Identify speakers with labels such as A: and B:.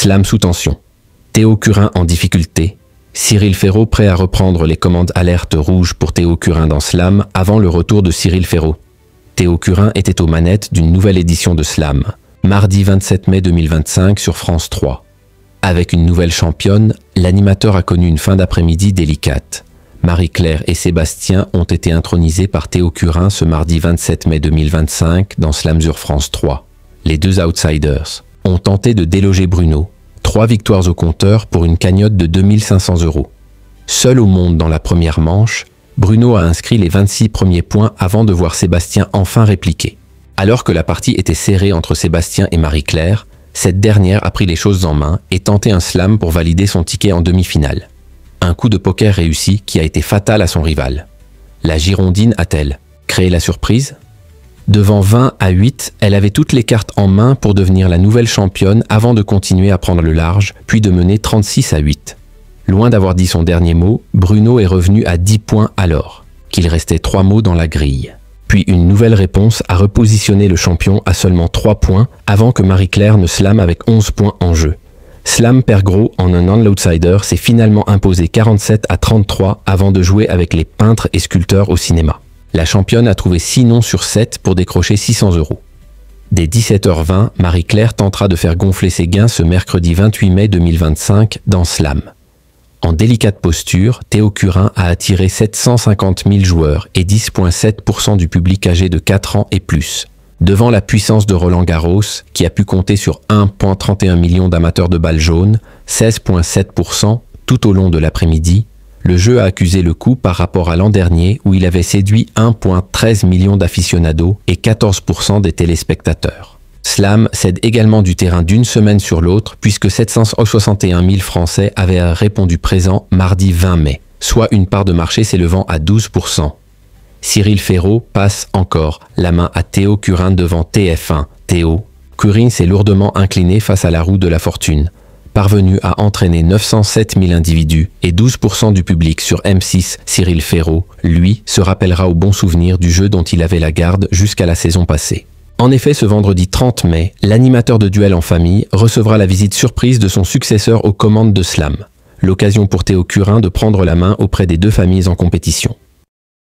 A: Slam sous tension. Théo Curin en difficulté. Cyril Ferraud prêt à reprendre les commandes alerte rouge pour Théo Curin dans Slam avant le retour de Cyril Ferraud. Théo Curin était aux manettes d'une nouvelle édition de Slam, mardi 27 mai 2025 sur France 3. Avec une nouvelle championne, l'animateur a connu une fin d'après-midi délicate. Marie-Claire et Sébastien ont été intronisés par Théo Curin ce mardi 27 mai 2025 dans Slam sur France 3. Les deux outsiders ont tenté de déloger Bruno. 3 victoires au compteur pour une cagnotte de 2500 €. Seul au monde dans la première manche, Bruno a inscrit les 26 premiers points avant de voir Sébastien enfin répliquer. Alors que la partie était serrée entre Sébastien et Marie-Claire, cette dernière a pris les choses en main et tenté un slam pour valider son ticket en demi-finale. Un coup de poker réussi qui a été fatal à son rival. La Girondine a-t-elle créé la surprise ? Devant 20-8, elle avait toutes les cartes en main pour devenir la nouvelle championne avant de continuer à prendre le large, puis de mener 36-8. Loin d'avoir dit son dernier mot, Bruno est revenu à 10 points alors, qu'il restait 3 mots dans la grille. Puis une nouvelle réponse a repositionné le champion à seulement 3 points avant que Marie-Claire ne slame avec 11 points en jeu. Slam perd gros en un outsider s'est finalement imposé 47-33 avant de jouer avec les peintres et sculpteurs au cinéma. La championne a trouvé 6 noms sur 7 pour décrocher 600 €. Dès 17h20, Marie-Claire tentera de faire gonfler ses gains ce mercredi 28 mai 2025 dans Slam. En délicate posture, Théo Curin a attiré 750 000 joueurs et 10,7% du public âgé de 4 ans et plus. Devant la puissance de Roland Garros, qui a pu compter sur 1,31 million d'amateurs de balles jaunes, 16,7% tout au long de l'après-midi, le jeu a accusé le coup par rapport à l'an dernier où il avait séduit 1,13 million d'aficionados et 14% des téléspectateurs. Slam cède également du terrain d'une semaine sur l'autre puisque 761 000 Français avaient répondu présent mardi 20 mai, soit une part de marché s'élevant à 12%. Cyril Ferraud passe encore la main à Théo Curin devant TF1. Théo Curin s'est lourdement incliné face à la roue de la fortune, parvenu à entraîner 907 000 individus et 12% du public sur M6. Cyril Ferraud, lui, se rappellera au bon souvenir du jeu dont il avait la garde jusqu'à la saison passée. En effet, ce vendredi 30 mai, l'animateur de Duel en famille recevra la visite surprise de son successeur aux commandes de Slam. L'occasion pour Théo Curin de prendre la main auprès des deux familles en compétition.